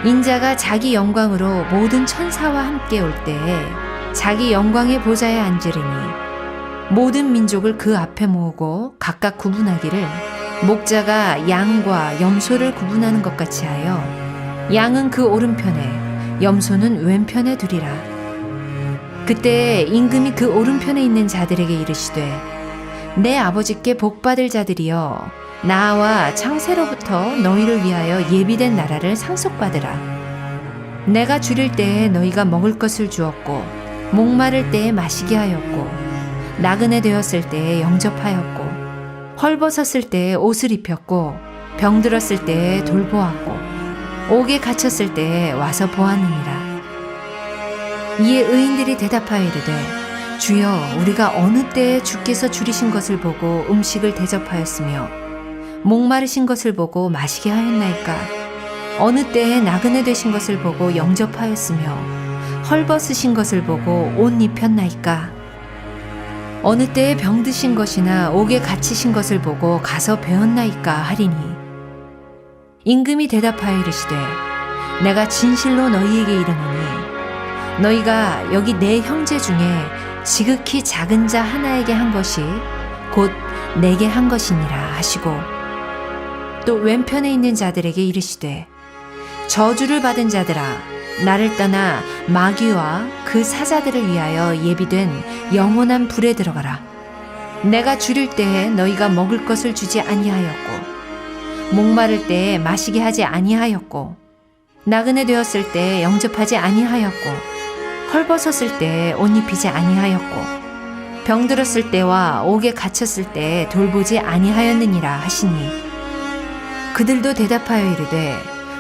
인자가 자기 영광으로 모든 천사와 함께 올 때에 자기 영광의 보좌에 앉으리니 모든 민족을 그 앞에 모으고 각각 구분하기를 목자가 양과 염소를 구분하는 것 같이 하여 양은 그 오른편에 염소는 왼편에 두리라. 그때 임금이 그 오른편에 있는 자들에게 이르시되 내 아버지께 복받을 자들이여 나와 창세로부터 너희를 위하여 예비된 나라를 상속받으라. 내가 줄일 때에 너희가 먹을 것을 주었고 목마를 때에 마시게 하였고 나그네 되었을 때에 영접하였고 헐벗었을 때에 옷을 입혔고 병들었을 때에 돌보았고 옥에 갇혔을 때에 와서 보았느니라. 이에 의인들이 대답하여 이르되 주여 우리가 어느 때에 주께서 줄이신 것을 보고 음식을 대접하였으며 목마르신 것을 보고 마시게 하였나이까? 어느 때에 나그네 되신 것을 보고 영접하였으며 헐벗으신 것을 보고 옷 입혔나이까? 어느 때에 병드신 것이나 옥에 갇히신 것을 보고 가서 배웠나이까 하리니 임금이 대답하여 이르시되 내가 진실로 너희에게 이르노니 너희가 여기 내 형제 중에 지극히 작은 자 하나에게 한 것이 곧 내게 한 것이니라 하시고 또 왼편에 있는 자들에게 이르시되 저주를 받은 자들아 나를 떠나 마귀와 그 사자들을 위하여 예비된 영원한 불에 들어가라. 내가 줄일 때에 너희가 먹을 것을 주지 아니하였고 목마를 때에 마시게 하지 아니하였고 나그네 되었을 때에 영접하지 아니하였고 헐벗었을 때에 옷 입히지 아니하였고 병들었을 때와 옥에 갇혔을 때에 돌보지 아니하였느니라 하시니 그들도 대답하여 이르되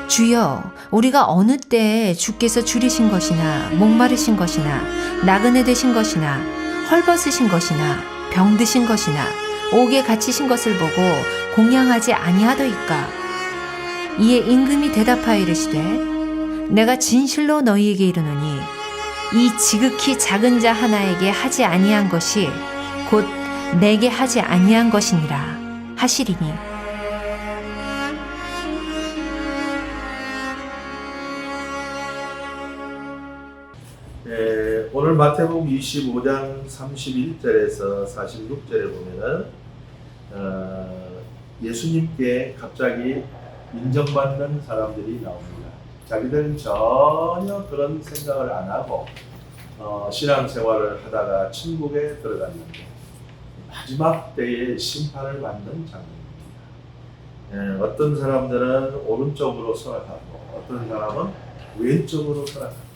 주여 우리가 어느 때에 주께서 줄이신 것이나 목마르신 것이나 나그네 되신 것이나 헐벗으신 것이나 병드신 것이나 옥에 갇히신 것을 보고 공양하지 아니하더이까. 이에 임금이 대답하여 이르시되 내가 진실로 너희에게 이르노니 이 지극히 작은 자 하나에게 하지 아니한 것이 곧 내게 하지 아니한 것이니라 하시리니 오늘 마태복음 25장 31절에서 46절에 보면은 예수님께 갑자기 인정받는 사람들이 나옵니다. 자기들은 전혀 그런 생각을 안 하고 신앙생활을 하다가 천국에 들어갔는데 마지막 때에 심판을 받는 장면입니다. 어떤 사람들은 오른쪽으로 서락하고 어떤 사람은 왼쪽으로 서락합니다.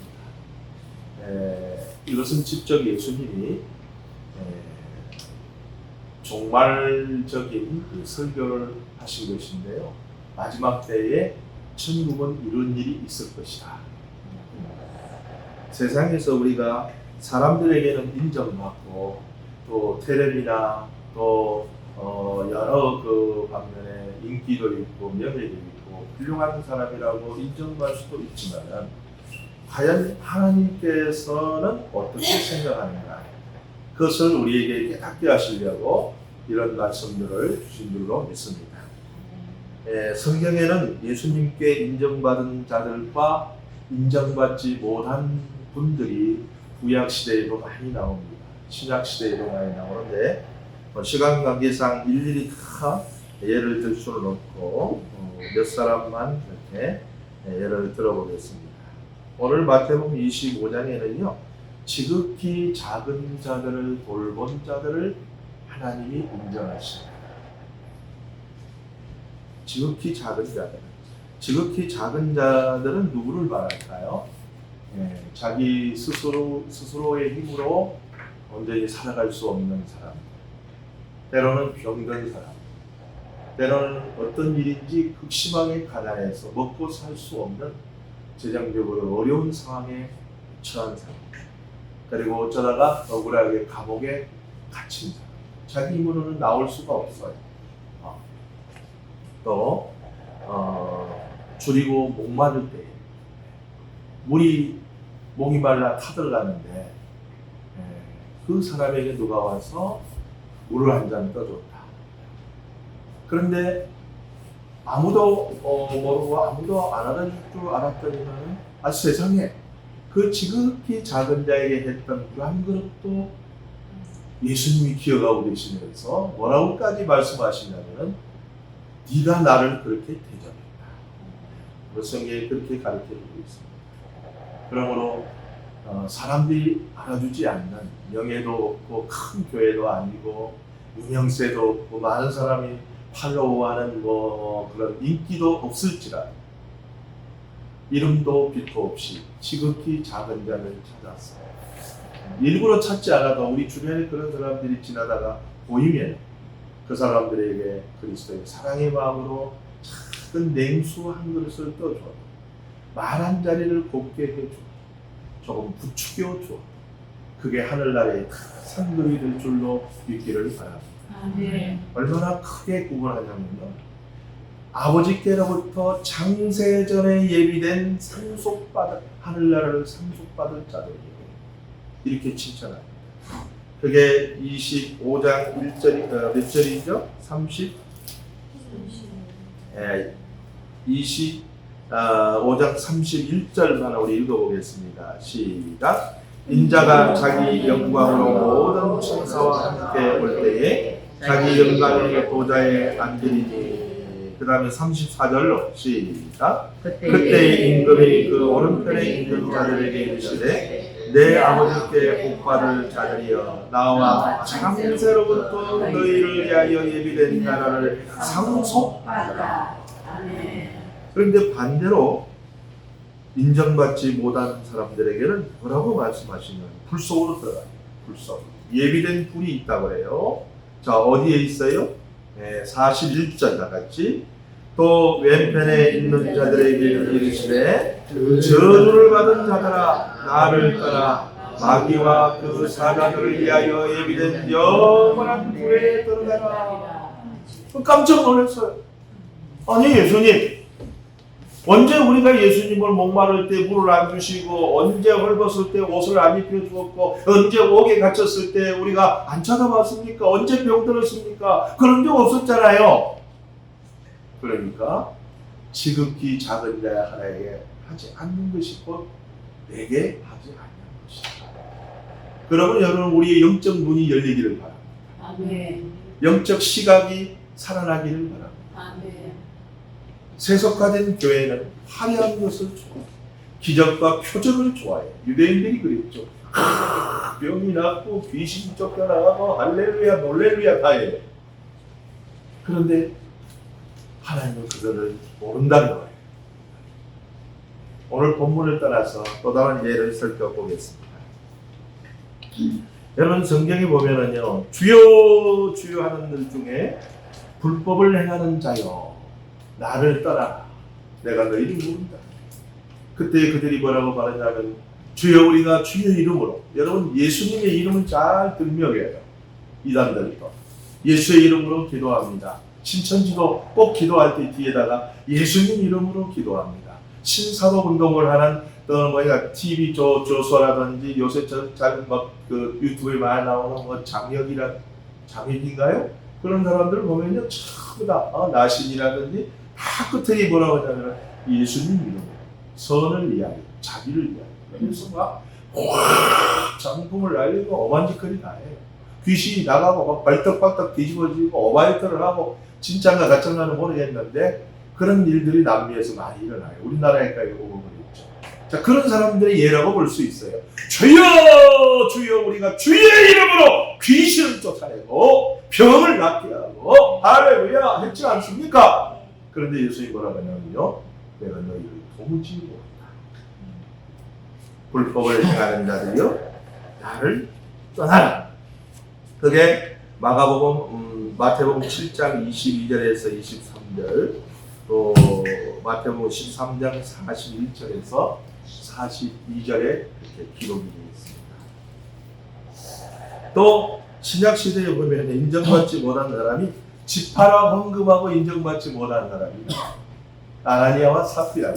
이것은 직접 예수님이 종말적인 설교를 하신 것인데요. 마지막 때에 천국은 이런 일이 있을 것이다. 세상에서 우리가 사람들에게는 인정받고 또 텔레비나 또 여러 그 방면에 인기도 있고 명예도 있고 훌륭한 사람이라고 인정받을 수도 있지만은 과연 하나님께서는 어떻게 생각하는가? 그것을 우리에게 깨닫게 하시려고 이런 말씀들을 주신 줄로 믿습니다. 성경에는 예수님께 인정받은 자들과 인정받지 못한 분들이 구약시대에도 많이 나옵니다. 신약시대에도 많이 나오는데 시간 관계상 일일이 다 예를 들 수는 없고 몇 사람만 이렇게 예를 들어보겠습니다. 오늘 마태복음 25장에는요 지극히 작은 자들을 돌본 자들을 하나님이 인정하십니다. 지극히 작은 자들. 지극히 작은 자들은 누구를 말할까요? 자기 스스로의 힘으로 온전히 살아갈 수 없는 사람, 때로는 병든 사람, 때로는 어떤 일인지 극심하게 가난해서 먹고 살 수 없는 재정적으로 어려운 상황에 처한 사람, 그리고 어쩌다가 억울하게 감옥에 갇힌 사람, 자기 힘으로는 나올 수가 없어요. 또 줄이고 목마를 때 물이 목이 말라 타들어가는데 그 사람에게 누가 와서 물을 한 잔 떠줬다. 그런데 아무도 모르고 아무도 안 알아줄 줄 알았더니만 세상에 그 지극히 작은 자에게 했던 그 한 그릇도 예수님이 기억하고 계시면서 뭐라고까지 말씀하시냐면은 네가 나를 그렇게 대접했다. 성경에 그렇게 가르쳐주고 있습니다. 그러므로 사람들이 알아주지 않는 명예도 없고 큰 교회도 아니고 유명세도 없고 많은 사람이 팔로우하는 그런 인기도 없을지라도 이름도 빛도 없이 지극히 작은 자를 찾았어요. 일부러 찾지 않아도 우리 주변에 그런 사람들이 지나다가 보이면 그 사람들에게 그리스도의 사랑의 마음으로 작은 냉수 한 그릇을 떠줘도 말 한 자리를 곱게 해줘 조금 부추겨 줘 그게 하늘나라의 큰 상급이 될 줄로 믿기를 바랍니다. 네. 얼마나 크게 구분하냐면요, 아버지께로부터 장세전에 예비된 상속받을 하늘나라를 상속받을 자들이에요. 이렇게 칭찬합니다. 그게 25장 1절이 몇 절이죠? 25장 31절만 우리 읽어보겠습니다. 시작. 인자가 자기 영광으로 모든 천사와 함께 올 때에 자기 영광의 보좌에 앉으리니. 그 다음에 34절로 시작. 그때 임금이 그 오른편에 있는 자들에게 이르시되 내 아버지께 복받을 자들이여 나와 창세로부터 너희를 위하여 예비된 나라를 상속받으라. 그런데 반대로 인정받지 못하는 사람들에게는 뭐라고 말씀하시냐면 불 속으로 들어가요. 불 속. 예비된 불이 있다고 해요. 자, 어디에 있어요? 41절 나같이 또 왼편에 있는 자들에게 이르시되 저주를 받은 자들아 나를 따라 마귀와 그 사자들을 위하여 예비된 영원한 불에 들어가라. 깜짝 놀랐어요. 아니 예수님, 언제 우리가 예수님을 목마를 때 물을 안 주시고 언제 헐벗을 때 옷을 안 입혀주었고 언제 옥에 갇혔을 때 우리가 안 찾아봤습니까? 언제 병들었습니까? 그런 적 없었잖아요. 그러니까 지극히 작은 자 하나에게 하지 않는 것이 곧 내게 하지 않는 것이다. 그러면 여러분 우리의 영적 눈이 열리기를 바랍니다. 아멘. 영적 시각이 살아나기를 바랍니다. 아멘. 세속화된 교회는 화려한 것을 좋아해요. 기적과 표적을 좋아해요. 유대인들이 그랬죠. 병이 낫고 귀신 쫓겨나가고 할렐루야 놀렐루야 다 해요. 그런데 하나님은 그들을 모른다는 거예요. 오늘 본문을 따라서 또 다른 예를 살펴보겠습니다. 여러분 성경에 보면은요, 주여 주여 하는 들 중에 불법을 행하는 자여 나를 따라 내가 너희를 모른다. 그때 그들이 뭐라고 말하냐면 주여 우리가 주의 이름으로, 여러분 예수님의 이름을 잘 등명해요. 이단들도 예수의 이름으로 기도합니다. 신천지도 꼭 기도할 때 뒤에다가 예수님 이름으로 기도합니다. 신사도 운동을 하는 TV 조수라든지 요새 그 유튜브에 많이 나오는 장혁인가요? 그런 사람들 보면요 전부 다 나신이라든지 다 끝에 뭐라고 하냐면 예수님 이름으로 선을 위하여 자기를 위하여 그래서 막 장품을 날리고 어반짓거리 다 해요. 귀신이 나가고 막 발떡발떡 뒤집어지고 오바이트를 하고 진짜인가 가짜인가는 모르겠는데 그런 일들이 남미에서 많이 일어나요. 우리나라에까지 오고 그랬죠. 자, 그런 사람들의 예라고 볼 수 있어요. 주여 주여 우리가 주의 이름으로 귀신을 쫓아내고 병을 낫게 하고 할렐루야 했지 않습니까? 그런데 예수님이 뭐라고 하냐면요, 내가 너희를 도무지 모른다. 불법을 행하는 자들이요 나를 떠나라. 그게 마태복음 7장 22절에서 23절, 또 마태복음 13장 41절에서 42절에 이렇게 기록이 되어 있습니다. 또 신약 시대에 보면 인정받지 못한 사람이 지파라 헌금하고 인정받지 못한 사람이 아나니아와 삽비라.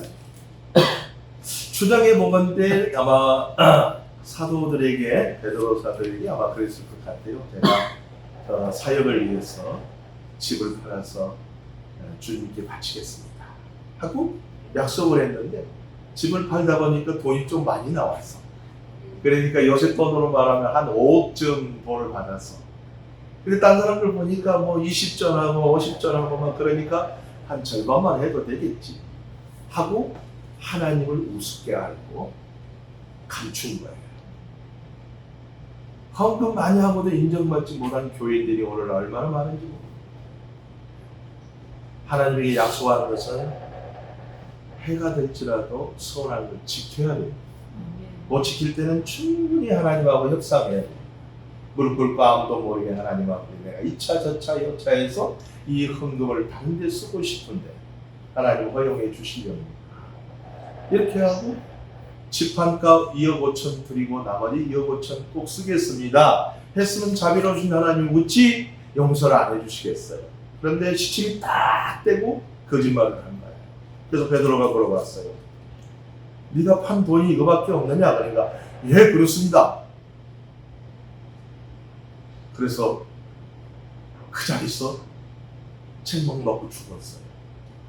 추장해 보건대 아마 사도들에게, 베드로 사도에게 아마 그랬을 것 같아요. 제가 사역을 위해서 집을 팔아서 주님께 바치겠습니다 하고 약속을 했는데 집을 팔다 보니까 돈이 좀 많이 나왔어. 그러니까 요새 돈으로 말하면 한 5억쯤 돈을 받았어. 근데 딴 사람들 보니까 뭐 20전하고 50전하고 막 그러니까 한 절반만 해도 되겠지 하고 하나님을 우습게 알고 감춘 거예요. 헌금 많이 하고도 인정받지 못한 교인들이 오늘 얼마나 많은지 모릅니다. 하나님에게 약속하는 것은 해가 될지라도 선한 걸 지켜야 됩니다. 못 지킬 때는 충분히 하나님하고 협상해야 돼요. 무릎 꿇고 아무도 모르게 하나님하고 내가 2차 저차 여차해서 이 헌금을 다른 데 쓰고 싶은데 하나님 허용해 주시렵니다. 이렇게 하고 집 한 값 2억 5천 드리고 나머지 2억 5천 꼭 쓰겠습니다 했으면 자비로우신 하나님 어찌 용서를 안 해주시겠어요. 그런데 시침이 딱 떼고 거짓말을 한 거예요. 그래서 베드로가 물어봤어요. 네가 판 돈이 이거밖에 없느냐? 그러니까 예 그렇습니다. 그래서 그 자리에서 책먹 먹고 죽었어요.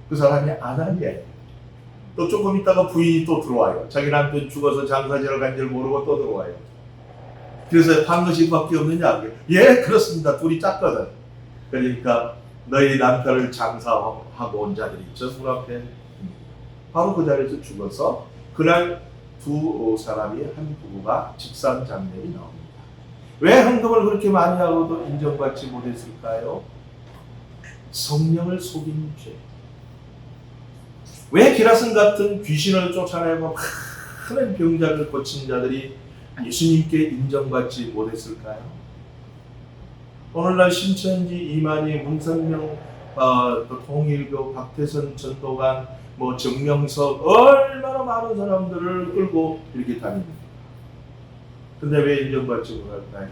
그 사람이 아나니아예요. 또 조금 있다가 부인이 또 들어와요. 자기 남편 죽어서 장사지러 간 줄 모르고 또 들어와요. 그래서 판 것이 밖에 없느냐? 예 그렇습니다. 둘이 짰거든. 그러니까 너희 남편을 장사하고 온 자들이 있죠. 문 앞에. 바로 그 자리에서 죽어서 그날 두 사람이 한 부부가 집산장면이 나옵니다. 왜 헌금을 그렇게 많이 하고도 인정받지 못했을까요? 성령을 속인 죄. 왜 기라슨 같은 귀신을 쫓아내고 많은 병자를 고친 자들이 예수님께 인정받지 못했을까요? 오늘날 신천지, 이만희, 문선명, 또 통일교, 박태선 전도관, 정명석 얼마나 많은 사람들을 끌고 이렇게 다닙니다. 근데 왜 인정받지 못할까요?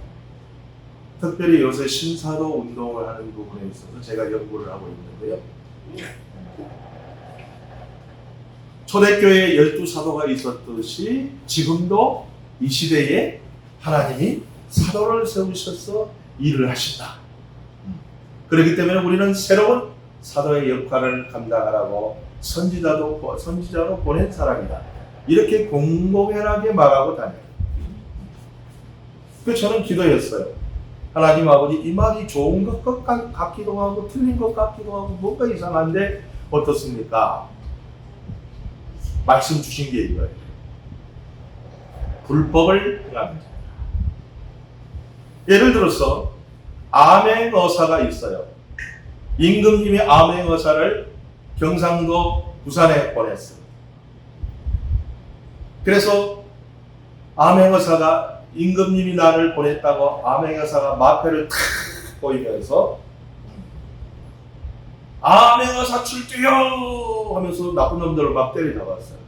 특별히 요새 신사도 운동을 하는 부분에 있어서 제가 연구를 하고 있는데요. 초대교회에 12사도가 있었듯이 지금도 이 시대에 하나님이 사도를 세우셔서 일을 하신다. 그렇기 때문에 우리는 새로운 사도의 역할을 감당하라고 선지자로 보낸 사람이다. 이렇게 공공연하게 말하고 다녀요. 그래서 저는 기도했어요. 하나님 아버지, 이 말이 좋은 것 같기도 하고 틀린 것 같기도 하고 뭔가 이상한데 어떻습니까? 말씀 주신 게 이거예요. 불법을 행하는 자. 예를 들어서 암행어사가 있어요. 임금님이 암행어사를 경상도 부산에 보냈어요. 그래서 암행어사가 임금님이 나를 보냈다고 암행어사가 마패를 탁 보이면서 암행어사 출두요 하면서 나쁜 놈들을 막 때려잡았어요.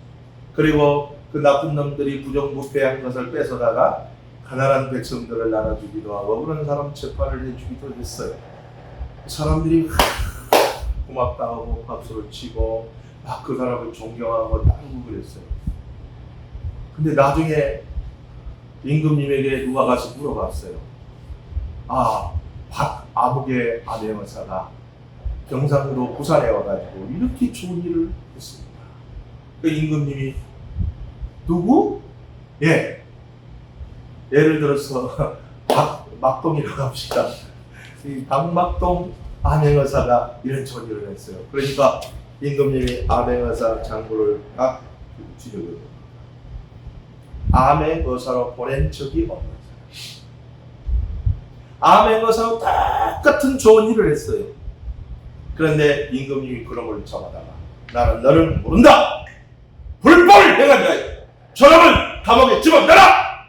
그리고 그 나쁜 놈들이 부정부패한 것을 뺏어다가 가난한 백성들을 나눠주기도 하고 그런 사람 재판을 해주기도 했어요. 사람들이 고맙다고 박수를 치고 막 그 사람을 존경하고 따르고 그랬어요. 근데 나중에 임금님에게 누가 가서 물어봤어요. 아무개 암행어사가 경상도 부산에 와가지고 이렇게 좋은 일을 했습니다. 그 임금님이 누구? 예를 들어서 막동이라고 합시다. 이 박막동 암행어사가 이런 좋은 일을 했어요. 그러니까 임금님이 암행어사 장부를 딱 주려고 암행어사로 보낸 적이 없는 사람. 암행어사와 똑같은 좋은 일을 했어요. 그런데 임금님이 그놈을 잡아다가 나는 너를 모른다. 불법을 행한 자야. 저놈을 감옥에 집어넣어라.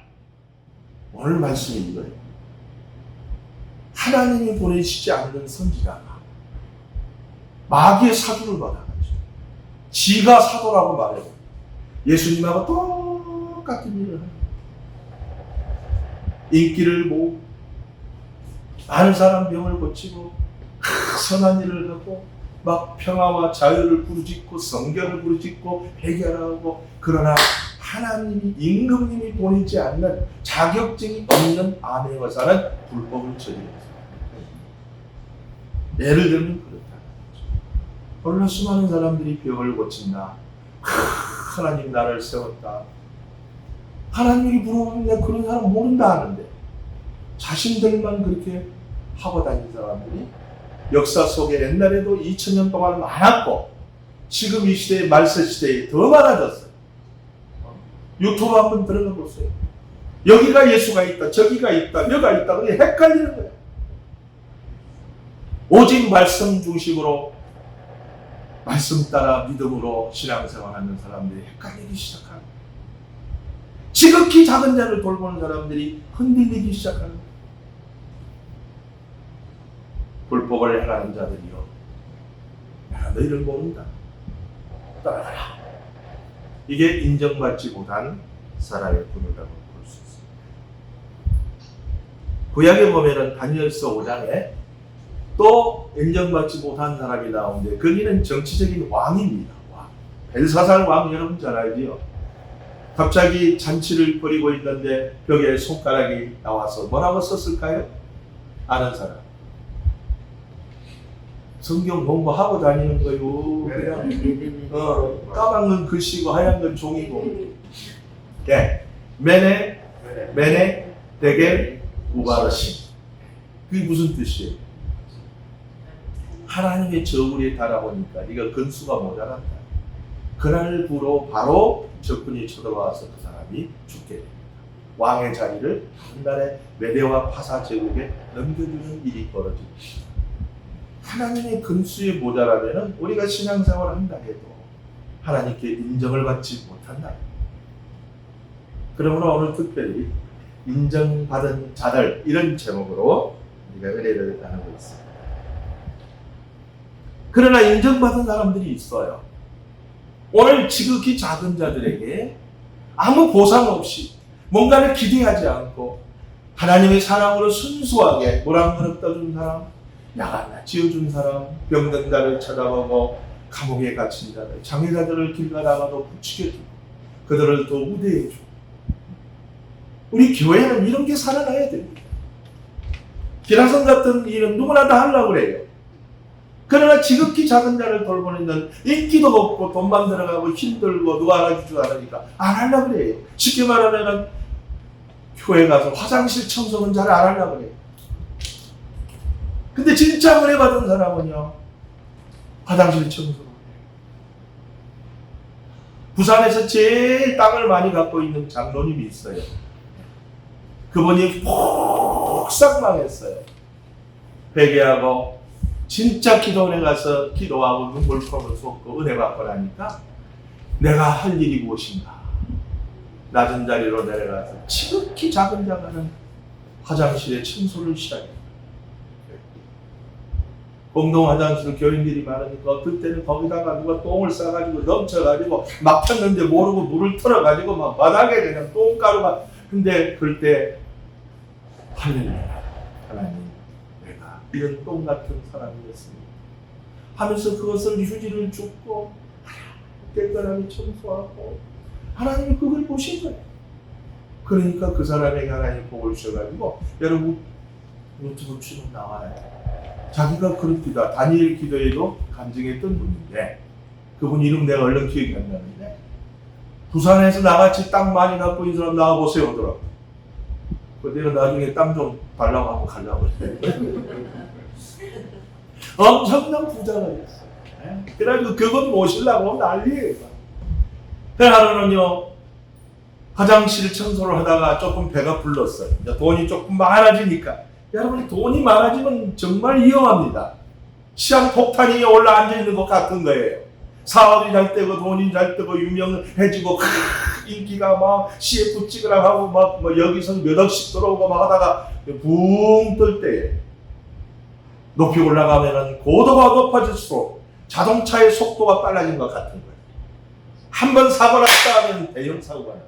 오늘 말씀이 이거예요. 하나님이 보내시지 않는 선지자가 마귀의 사주를 받아가지고 지가 사도라고 말해요. 예수님하고 똑같은 일을 하는 인기를 모으고 많은 사람 병을 고치고 선한 일을 하고 막 평화와 자유를 부르짖고 성경을 부르짖고 해결하고 그러나 하나님이 임금님이 보내지 않는 자격증이 없는 암행어사는 불법을 저지르는 사람입니다. 예를 들면 그렇다. 얼마나 수많은 사람들이 병을 고친다. 하나님 나를 세웠다. 하나님이 부르면 내가 그런 사람 모른다 하는데 자신들만 그렇게 하고 다니는 사람들이 역사 속에 옛날에도 2000년 동안 많았고 지금 이 시대에 말세 시대에 더 많아졌어요. 유튜브 한번 들어가 보세요. 여기가 예수가 있다, 저기가 있다, 여기가 있다. 그게 헷갈리는 거예요. 오직 말씀 중심으로 말씀 따라 믿음으로 신앙생활하는 사람들이 헷갈리기 시작하는 거예요. 지극히 작은 자를 돌보는 사람들이 흔들리기 시작하는 거예요. 불법을 행하는 자들이요, 내가 너희를 모른다, 따라가라. 이게 인정받지 못한 사람의 분이라고 볼 수 있습니다. 구약에 보면은 다니엘서 5장에 또 인정받지 못한 사람이 나오는데 거기는 정치적인 왕입니다. 왕. 벨사살 왕 여러분 잘 알지요? 갑자기 잔치를 벌이고 있는데 벽에 손가락이 나와서 뭐라고 썼을까요? 아는 사람. 성경 공부하고 다니는 거요. 그냥 까만 건 글씨고 하얀 건 종이고. 예, 메네 데겔 우바르신. 그게 무슨 뜻이에요? 하나님의 저울에 달아보니까 이거 근수가 모자란다. 그날부로 바로 적군이 쳐들어와서 그 사람이 죽게 됩니다. 왕의 자리를 한 달에 메대와 파사 제국에 넘겨주는 일이 벌어집니다. 하나님의 근수에 모자라면 우리가 신앙생활을 한다 해도 하나님께 인정을 받지 못한다. 그러므로 오늘 특별히 인정받은 자들 이런 제목으로 우리가 은혜를 나누고 있습니다. 그러나 인정받은 사람들이 있어요. 오늘 지극히 작은 자들에게 아무 보상 없이 뭔가를 기대하지 않고 하나님의 사랑으로 순수하게 물 한 그릇 떠준 사람, 약 하나 지어준 사람, 병든 자를 찾아보고 감옥에 갇힌 자들, 장애자들을 길 가다가도 부추겨주고 그들을 또 우대해주고. 우리 교회는 이런 게 살아나야 됩니다. 기라성 같은 일은 누구나 다 하려고 그래요. 그러나 지극히 작은 자를 돌보는 인기도 없고 돈만 들어가고 힘들고 누가 알아주지도 않으니까 안 하려고 그래요. 쉽게 말하면 교회 가서 화장실 청소는 잘 안 하려고 그래요. 근데 진짜 은혜 받은 사람은요, 화장실 청소를 해요. 부산에서 제일 땅을 많이 갖고 있는 장로님이 있어요. 그분이 폭삭 망했어요. 회개하고 진짜 기도원에 가서 기도하고 눈물폼을 쏟고 은혜 받고 나니까 내가 할 일이 무엇인가. 낮은 자리로 내려가서 지극히 작은 자가는 화장실에 청소를 시작해요. 공동 화장실 교인들이 많으니까 어떨 때는 거기다가 누가 똥을 싸가지고 넘쳐가지고 막 폈는데 모르고 물을 틀어가지고 막 바닥에 그냥 똥가루가. 근데 그럴 때 할렐루야, 하나님 내가 이런 똥 같은 사람이었습니다 하면서 그것을 휴지를 줍고 깨끗하게 청소하고 하나님이 그걸 보신 거예요. 그러니까 그 사람에게 하나님 복을 주셔가지고 여러분 유튜브 치면 나와요. 자기가 그렇습니다. 다니엘 기도에도 간증했던 분인데 그분 이름 내가 얼른 기억이 안 나는데 부산에서 나같이 땅 많이 갖고 있는 사람 나와보세요 하더라고. 내가 나중에 땅 좀 달라고 하고 가려고 그랬어요. 엄청난 부자가 됐어요. 그래가지고 그분 모시려고 난리예요. 그 하루는요 화장실 청소를 하다가 조금 배가 불렀어요. 이제 돈이 조금 많아지니까. 여러분 돈이 많아지면 정말 위험합니다. 시한폭탄이 올라 앉아있는 것 같은 거예요. 사업이 잘 되고 돈이 잘 되고 유명해지고 인기가 막 CF 찍으라고 하고 막 여기서 몇 억씩 들어오고 막 하다가 붕 뜰 때에 높이 올라가면은 고도가 높아질수록 자동차의 속도가 빨라진 것 같은 거예요. 한번 사고 났다 하면 대형 사고가 나요.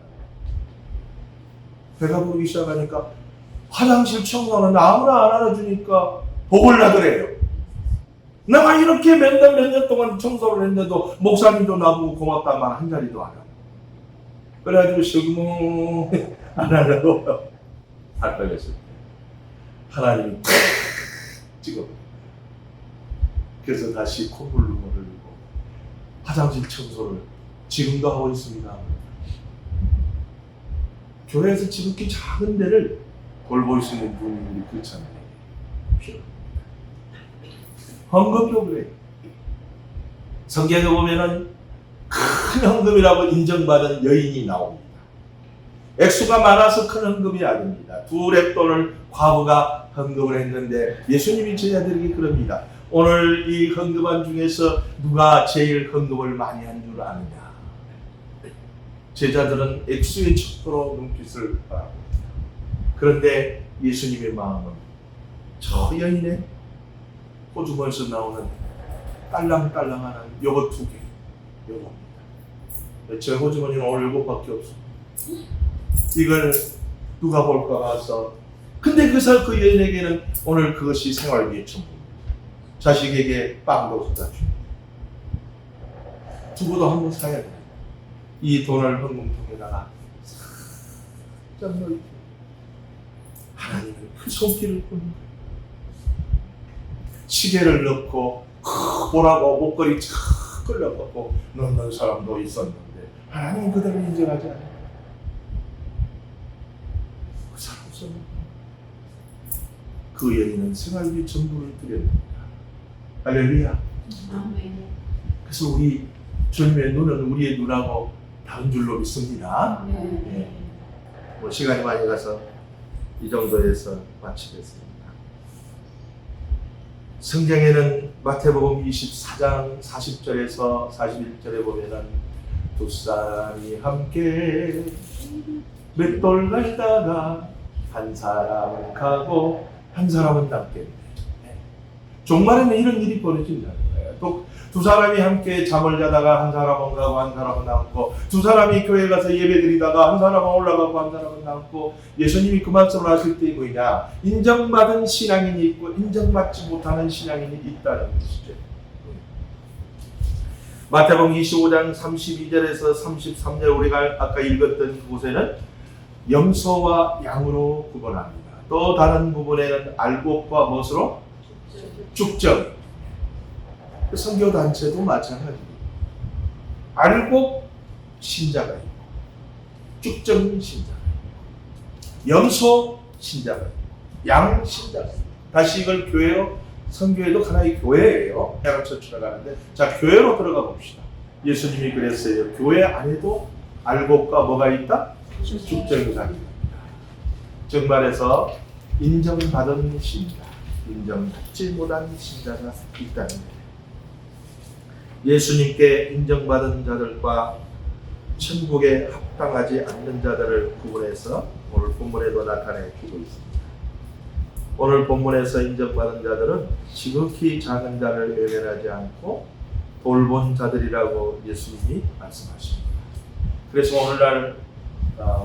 배가 부르기 시작하니까 화장실 청소는 아무나 안 알아주니까 복을 나더래요. 내가 이렇게 몇 년 동안 청소를 했는데도 목사님도 나보고 고맙다는 말 한 자리도 안 하고. 그래가지고 시그무 안 하려고 할 뻔했을 때 하나님이 찍어버려요. 그래서 다시 콧물을 흘리고 화장실 청소를 지금도 하고 있습니다. 교회에서 지극히 작은 데를 돌볼 수 있는 분이 우리 그렇잖아요. 필요합니다. 헌금도 그래요. 성경에 보면은 큰 헌금이라고 인정받은 여인이 나옵니다. 액수가 많아서 큰 헌금이 아닙니다. 2렙돈을 과부가 헌금을 했는데 예수님이 제자들에게 그럽니다. 오늘 이 헌금한 중에서 누가 제일 헌금을 많이 한 줄 아느냐? 제자들은 액수의 척도로 눈빛을 바라봅니다. 그런데 예수님의 마음은 저 여인의 호주머니에서 나오는 딸랑딸랑한 요거 2개, 요겁니다. 제 호주머니는 오늘 7밖에 없습니다. 이걸 누가 볼까 봐서. 근데 그 여인에게는 오늘 그것이 생활비의 전부입니다. 자식에게 빵도 사다 줍니다. 두고도 한번 사야 돼요. 이 돈을 헌금통에다가 살짝 넣고 하나님은 그 손길을 보는 거예요. 시계를 넣고 보라고 목걸이 착 끌려갖고 넣는 사람도 있었는데 하나님은 그들을 인정하지 않아요. 그 사람 없었는데 그 여인은 생활비 전부를 드렸습니다. 할렐루야. 아멘. 그래서 우리 주님의 눈은 우리의 눈하고 다른 줄로 믿습니다. 네. 뭐 시간이 많이 가서 이 정도에서 마치겠습니다. 성경에는 마태복음 24장 40절에서 41절에 보면은 두 사람이 함께 맷돌 갈다가 한 사람은 가고 한 사람은 남겠네. 종말에는 이런 일이 벌어진다는 거예요. 또 두 사람이 함께 잠을 자다가 한 사람은 가고 한 사람은 남고, 두 사람이 교회 가서 예배 드리다가 한 사람은 올라가고 한 사람은 남고. 예수님이 그 말씀을 하실 때 뭐냐? 인정받은 신앙인이 있고 인정받지 못하는 신앙인이 있다는 것이죠. 마태복음 25장 32절에서 33절 우리가 아까 읽었던 그곳에는 염소와 양으로 구분합니다. 또 다른 부분에는 알곡과 무엇으로? 죽정. 선교 단체도 마찬가지입니다. 알곡 신자가 있고 죽정 신자가 있고 염소 신자가 있고 양 신자가 있고. 다시 이걸 교회로, 선교회도 하나의 교회예요. 해방처치로 가는데, 자, 교회로 들어가 봅시다. 예수님이 그랬어요. 교회 안에도 알곡과 뭐가 있다? 죽정이 있다. 즉 말해서 인정받은 신자, 인정받지 못한 신자가 있다는 거예요. 예수님께 인정받은 자들과 천국에 합당하지 않는 자들을 구분해서 오늘 본문에도 나타내주고 있습니다. 오늘 본문에서 인정받은 자들은 지극히 작은 자를 외면하지 않고 돌본 자들이라고 예수님이 말씀하십니다. 그래서 오늘날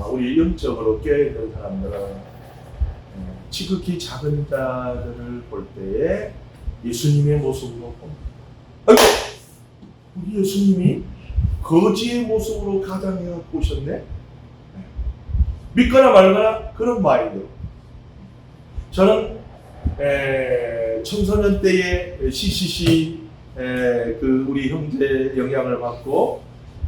우리 영적으로 깨어있는 사람들은 지극히 작은 자들을 볼 때에 예수님의 모습으로 봅니다. 아이고! 우리 예수님이 거지의 모습으로 가장해갖고 오셨네? 믿거나 말거나 그런 마인드로. 저는 청소년 때에 CCC 그 우리 형제 영향을 받고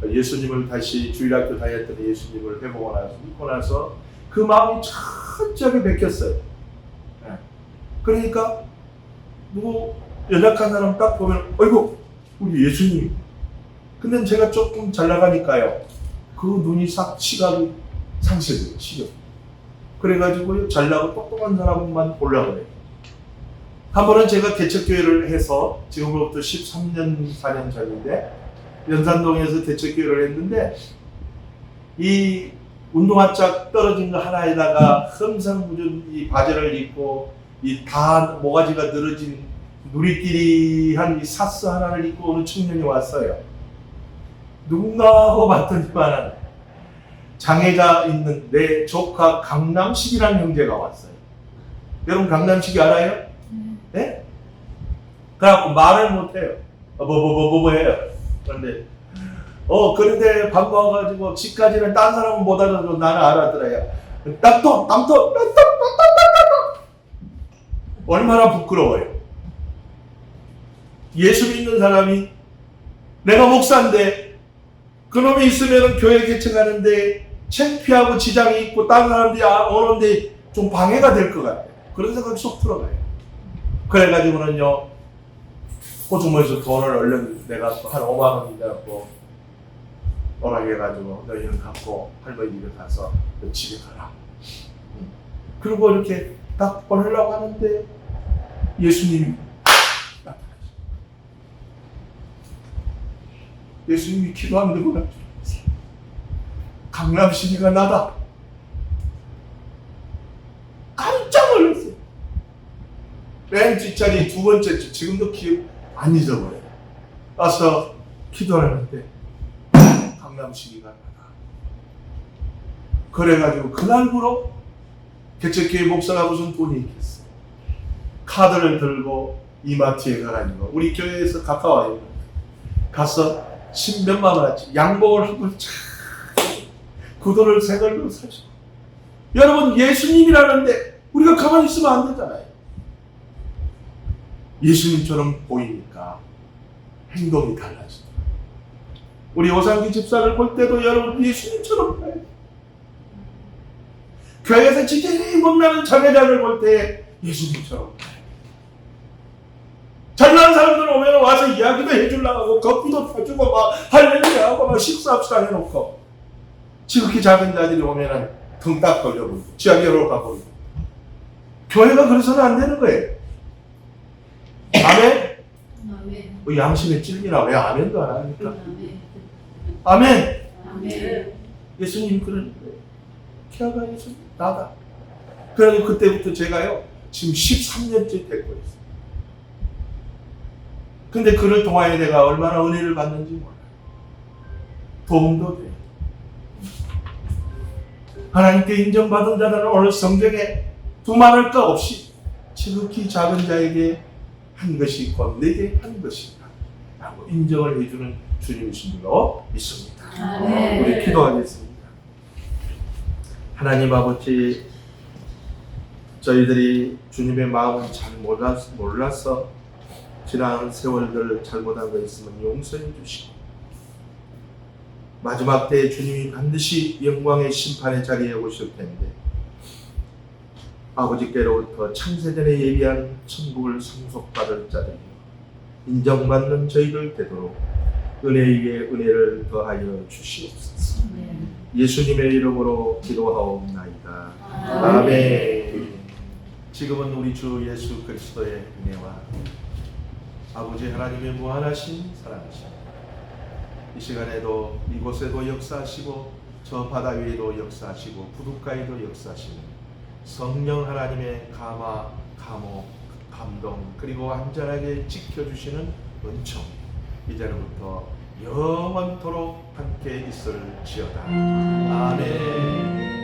예수님을 다시 주일학교 다녔던 예수님을 회복하고 나서 믿고 나서 그 마음이 철저하게 베꼈어요. 그러니까 누구 연약한 사람 딱 보면 어이구 우리 예수님. 근데 제가 조금 잘 나가니까요. 그 눈이 싹 시각이 상쇄돼요. 시력. 그래가지고 잘나고 똑똑한 사람만 보려고 해요. 한 번은 제가 개척교회를 해서 지금으로부터 13년, 4년 전인데 연산동에서 개척교회를 했는데 이 운동화짝 떨어진 거 하나에다가 흠상궂은 이 바지를 입고 이 다 모가지가 늘어진 누리끼리 한 이 사스 하나를 입고 오는 청년이 왔어요. 누군가 하고 봤더니만 장애가 있는 내 조카 강남식이라는 형제가 왔어요. 여러분 강남식이 알아요? 네? 그래갖고 말을 못해요. 뭐 해요. 그런데 반가워가지고 집까지는 딴 사람은 못 알아도 나는 알아들어요. 남토 얼마나 부끄러워요. 예수 믿는 사람이 내가 목사인데 그놈이 있으면 교회 개척하는데 창피하고 지장이 있고 다른 사람들이 오는데 좀 방해가 될 것 같아요. 그런 생각이 쏙 들어가요. 그래가지고는요, 호주머니에서 돈을 얼른 내가 한 5만 원 내갖고 오라해가지고 너희는 갖고 할머니 집에 가서 너 집에 가라. 그리고 이렇게 딱 보내려고 하는데 예수님이 나타나셨어요. 예수님이 기도 안 들고 나타났어요. 강남 시비가 나다. 깜짝 놀랐어요. 맨 뒷자리 두 번째 줄, 지금도 기억 안 잊어버려요. 와서 기도하는데 강남 시비가 나다. 그래가지고 그날부로 개척교회 목사가 무슨 돈이 있겠어요. 카드를 들고 이마트에 가가지고 우리 교회에서 가까워요. 가서 10몇만 원어치 양복을 한 벌 쫙 구두를 새 걸로 사시고. 여러분, 예수님이라는데 우리가 가만히 있으면 안 되잖아요. 예수님처럼 보이니까 행동이 달라지더라고요. 우리 오상기 집사를 볼 때도 여러분 예수님처럼 봐요. 교회에서 지지리 못나는 자매자를 볼 때 예수님처럼 봐요. 잘난 사람들 오면 와서 이야기도 해주려고 하고 커피도 타주고 막 할렐루야 하고 막 식사합시다 해놓고, 지극히 작은 자들이 오면은 등 딱 걸려버리고 지하계로 가버리고. 교회가 그래서는 안 되는 거예요. 아멘? 아멘. 뭐 양심에 찔리나 왜 아멘도 안 합니까? 아멘. 아멘. 아멘. 예수님 그러는 거예요. 키아가 예수님 나다. 그래서 그때부터 제가요 지금 13년째 됐고 있어요. 근데 그를 통하여 내가 얼마나 은혜를 받는지 몰라요. 도움도 돼요. 하나님께 인정받은 자는 오늘 성경에 두말할 것 없이 지극히 작은 자에게 한 것이 곧 내게 한 것이다 라고 인정을 해주는 주님이신 줄로 믿습니다. 아멘. 우리 기도하겠습니다. 하나님 아버지, 저희들이 주님의 마음을 잘 몰라서 지난 세월들 잘못한 거 있으면 용서해 주시고, 마지막 때에 주님이 반드시 영광의 심판의 자리에 오실 텐데 아버지께로부터 창세전에 예비한 천국을 상속받을 자들이요 인정받는 저희들 되도록 은혜 위에 은혜를 더하여 주시옵소서. 예수님의 이름으로 기도하옵나이다. 아멘. 지금은 우리 주 예수 그리스도의 은혜와 아버지 하나님의 무한하신 사랑이시고 이 시간에도 이곳에도 역사하시고 저 바다 위에도 역사하시고 부둣가에도 역사하시는 성령 하나님의 감화, 감호, 감동 그리고 안전하게 지켜주시는 은총 이제부터 영원토록 함께 있을지어다. 아멘.